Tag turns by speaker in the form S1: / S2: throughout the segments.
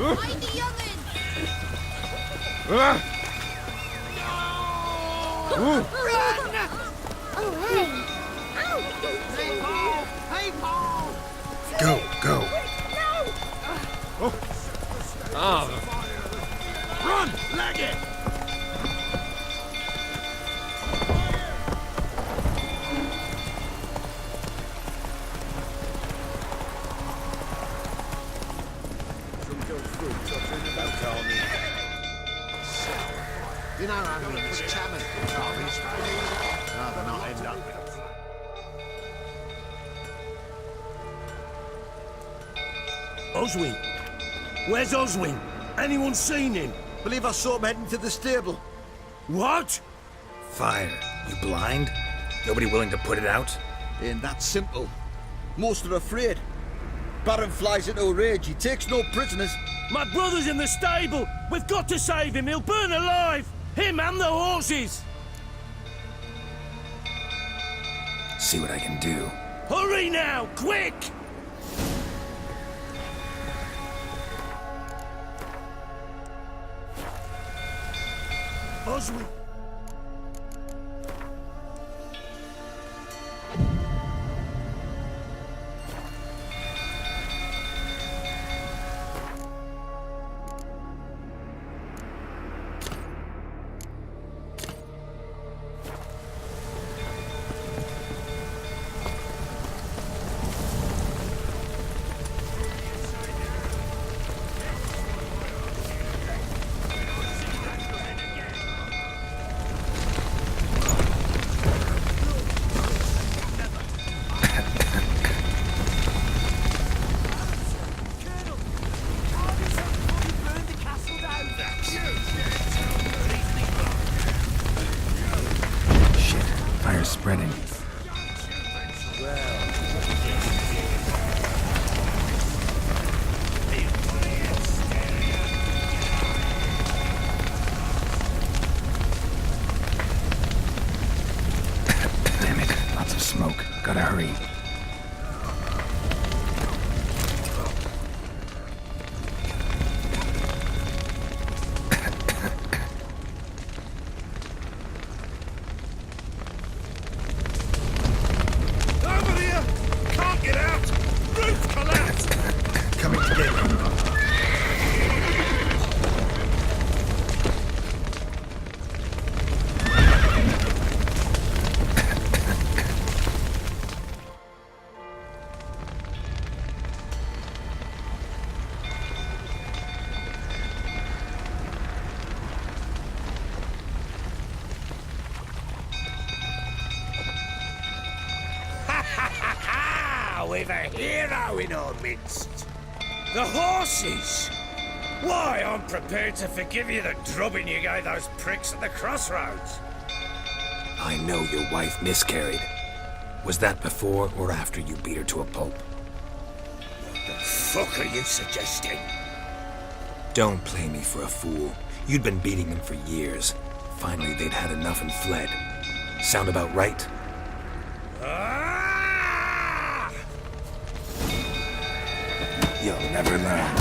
S1: Mind the young'un! Run! Oh, hey!
S2: Hey, Paul! Hey, Paul!
S3: Go.
S1: No!
S2: Run! Leg it! You know how many this chairman's carvings? Rather not end up.
S4: Oswin? Where's Oswin? Anyone seen him?
S2: Believe I saw him heading to the stable.
S4: What?
S3: Fire. You blind? Nobody willing to put it out?
S2: Ain't that simple. Most are afraid. Baron flies into a rage. He takes no prisoners.
S4: My brother's in the stable! We've got to save him! He'll burn alive! Him and the horses!
S3: See what I can do.
S4: Hurry now! Quick! Oswin!
S3: Fire's spreading. Damn it. Lots of smoke. Gotta hurry. Coming to get you.
S4: We've a hero in our midst. The horses! Why, I'm prepared to forgive you the drubbing you gave those pricks at the crossroads.
S3: I know your wife miscarried. Was that before or after you beat her to a pulp?
S4: What the fuck are you suggesting?
S3: Don't play me for a fool. You'd been beating them for years. Finally, they'd had enough and fled. Sound about right? You'll never learn.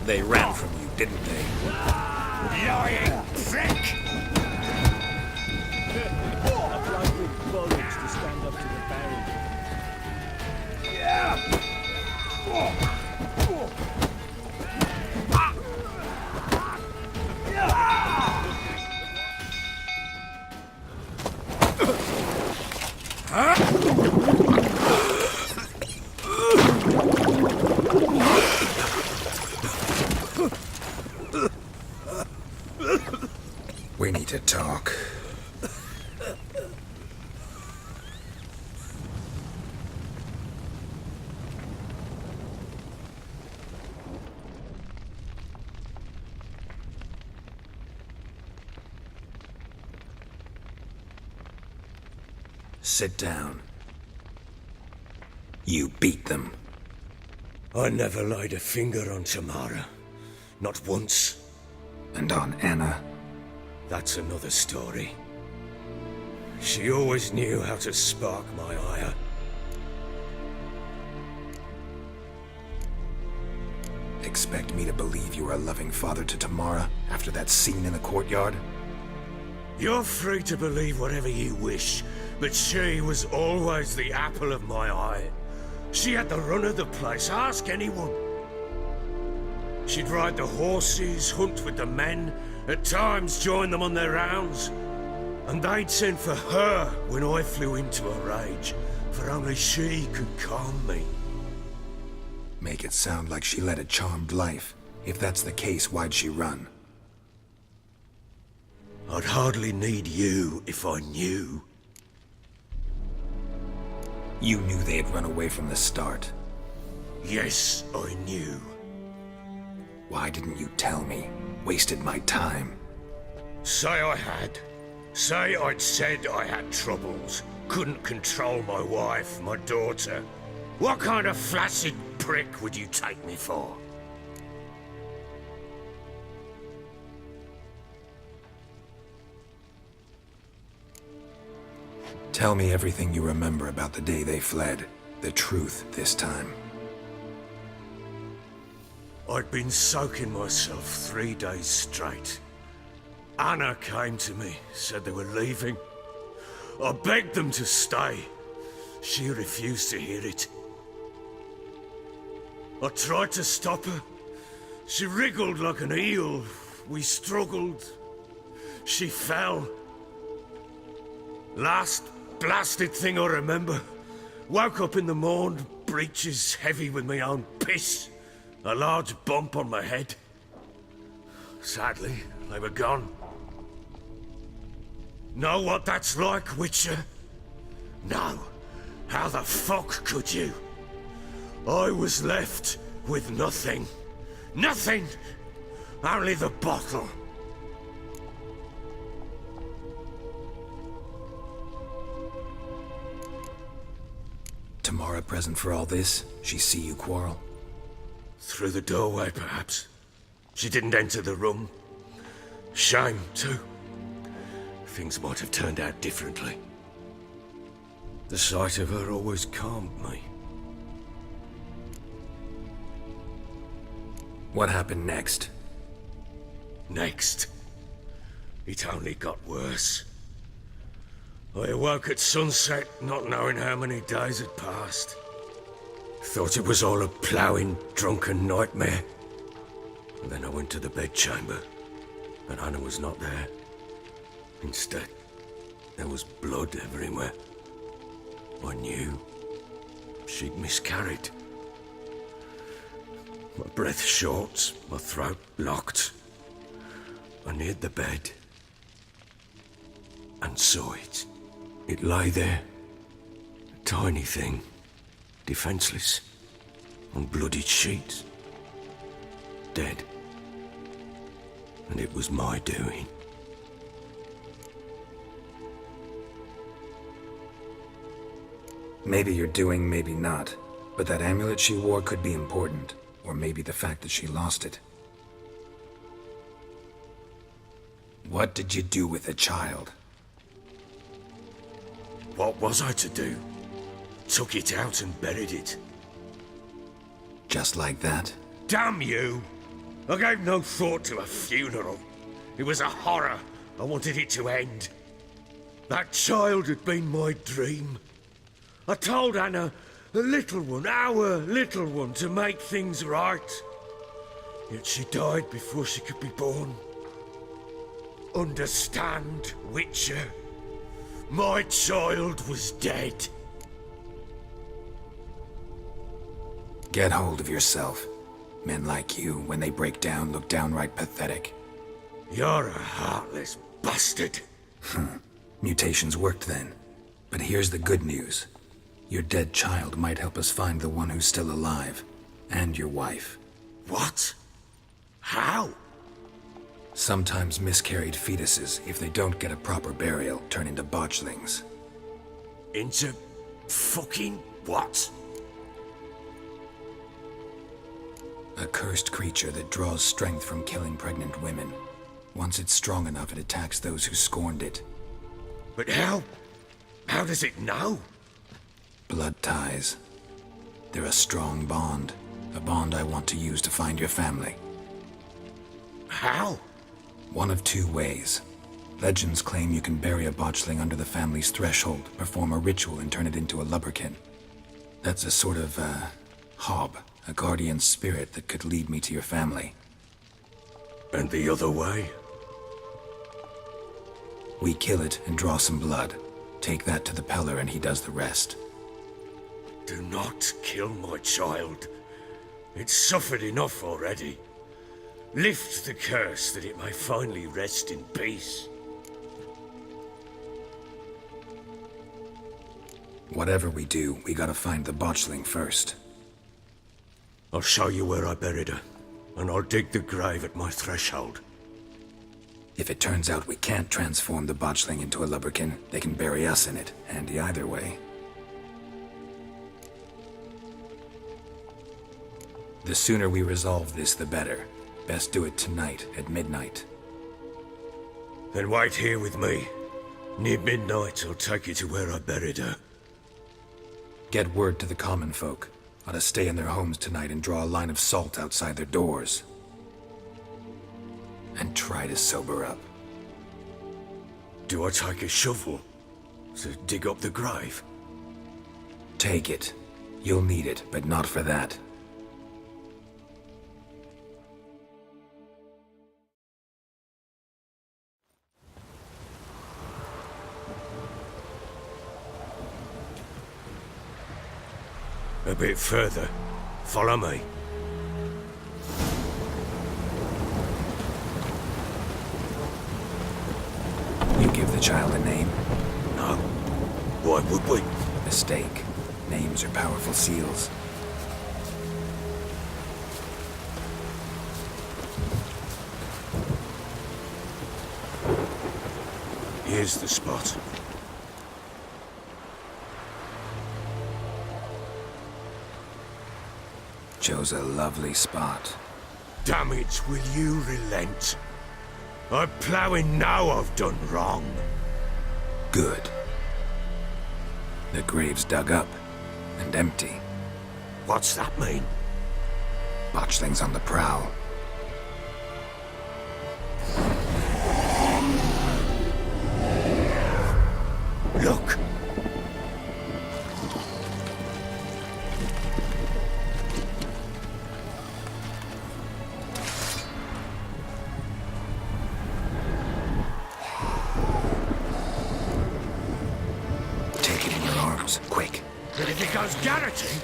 S3: They ran from you, didn't they?
S4: Lying prick!
S3: We need to talk. Sit down. You beat them.
S4: I never laid a finger on Tamara. Not once.
S3: And on Anna.
S4: That's another story. She always knew how to spark my ire.
S3: expect me to believe you are a loving father to Tamara after that scene in the courtyard?
S4: You're free to believe whatever you wish, but she was always the apple of my eye. She had the run of the place, ask anyone. She'd ride the horses, hunt with the men, at times join them on their rounds. And they'd send for her when I flew into a rage, for only she could calm me.
S3: Make it sound like she led a charmed life. If that's the case, why'd she run?
S4: I'd hardly need you if I knew.
S3: You knew they had run away from the start.
S4: Yes, I knew.
S3: Why didn't you tell me? Wasted my time.
S4: Say I had. Say I'd said I had troubles. Couldn't control my wife, my daughter. What kind of flaccid prick would you take me for?
S3: Tell me everything you remember about the day they fled. The truth this time.
S4: I'd been soaking myself 3 days straight. Anna came to me, said they were leaving. I begged them to stay. She refused to hear it. I tried to stop her. She wriggled like an eel. We struggled. She fell. Last blasted thing I remember. Woke up in the morn, breeches heavy with my own piss. A large bump on my head. Sadly, they were gone. Know what that's like, Witcher? No. How the fuck could you? I was left with nothing. Nothing! Only the bottle.
S3: Tamara present for all this? She see you quarrel?
S4: Through the doorway, perhaps. She didn't enter the room. Shame, too. Things might have turned out differently. The sight of her always calmed me.
S3: What happened next?
S4: Next, it only got worse. I awoke at sunset, not knowing how many days had passed. Thought it was all a ploughing, drunken nightmare. And then I went to the bedchamber, and Anna was not there. Instead, there was blood everywhere. I knew she'd miscarried. My breath short, my throat locked. I neared the bed and saw it. It lay there, a tiny thing, defenseless, on bloodied sheets, dead. And it was my doing.
S3: Maybe you're doing, maybe not. But that amulet she wore could be important. Or maybe the fact that she lost it. What did you do with the child?
S4: What was I to do? Took it out and buried it.
S3: Just like that?
S4: Damn you! I gave no thought to a funeral. It was a horror. I wanted it to end. That child had been my dream. I told Anna, the little one, our little one, to make things right. Yet she died before she could be born. Understand, Witcher? My child was dead.
S3: Get hold of yourself. Men like you, when they break down, look downright pathetic.
S4: You're a heartless bastard.
S3: Mutations worked then. But here's the good news. Your dead child might help us find the one who's still alive. And your wife.
S4: What? How?
S3: Sometimes miscarried fetuses, if they don't get a proper burial, turn into botchlings.
S4: Into fucking what?
S3: A cursed creature that draws strength from killing pregnant women. Once it's strong enough, it attacks those who scorned it.
S4: But how? How does it know?
S3: Blood ties. They're a strong bond. A bond I want to use to find your family.
S4: How?
S3: One of two ways. Legends claim you can bury a botchling under the family's threshold, perform a ritual, and turn it into a lubberkin. That's a sort of, hob, a guardian spirit that could lead me to your family.
S4: And the other way?
S3: We kill it and draw some blood. Take that to the Peller and he does the rest.
S4: Do not kill my child. It's suffered enough already. Lift the curse that it may finally rest in peace.
S3: Whatever we do, we gotta find the botchling first.
S4: I'll show you where I buried her, and I'll dig the grave at my threshold.
S3: If it turns out we can't transform the botchling into a lubberkin, they can bury us in it. Handy either way. The sooner we resolve this, the better. Best do it tonight, at midnight.
S4: Then wait here with me. Near midnight, I'll take you to where I buried her.
S3: Get word to the common folk. Ought to stay in their homes tonight and draw a line of salt outside their doors. And try to sober up.
S4: Do I take a shovel to dig up the grave?
S3: Take it. You'll need it, but not for that.
S4: A bit further. Follow me.
S3: You give the child a name?
S4: No. Why would we?
S3: Mistake. Names are powerful seals.
S4: Here's the spot.
S3: Chose a lovely spot.
S4: Damn it, will you relent? I'm ploughing now I've done wrong.
S3: Good. The grave's dug up and empty.
S4: What's that mean?
S3: Botchling's on the prowl.
S4: Look!
S3: Take it in your arms, quick.
S4: But if it goes garroting,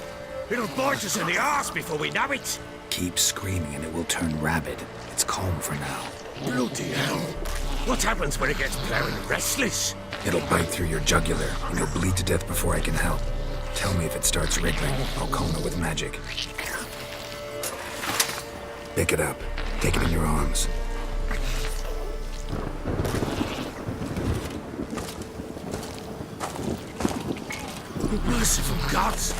S4: it'll bite us in the arse before we know it.
S3: Keep screaming and it will turn rabid. It's calm for now.
S4: Bloody hell. What happens when it gets plowing restless?
S3: It'll bite through your jugular and you'll bleed to death before I can help. Tell me if it starts wriggling. I'll calm it with magic. Pick it up. Take it in your arms.
S4: Merciful gods!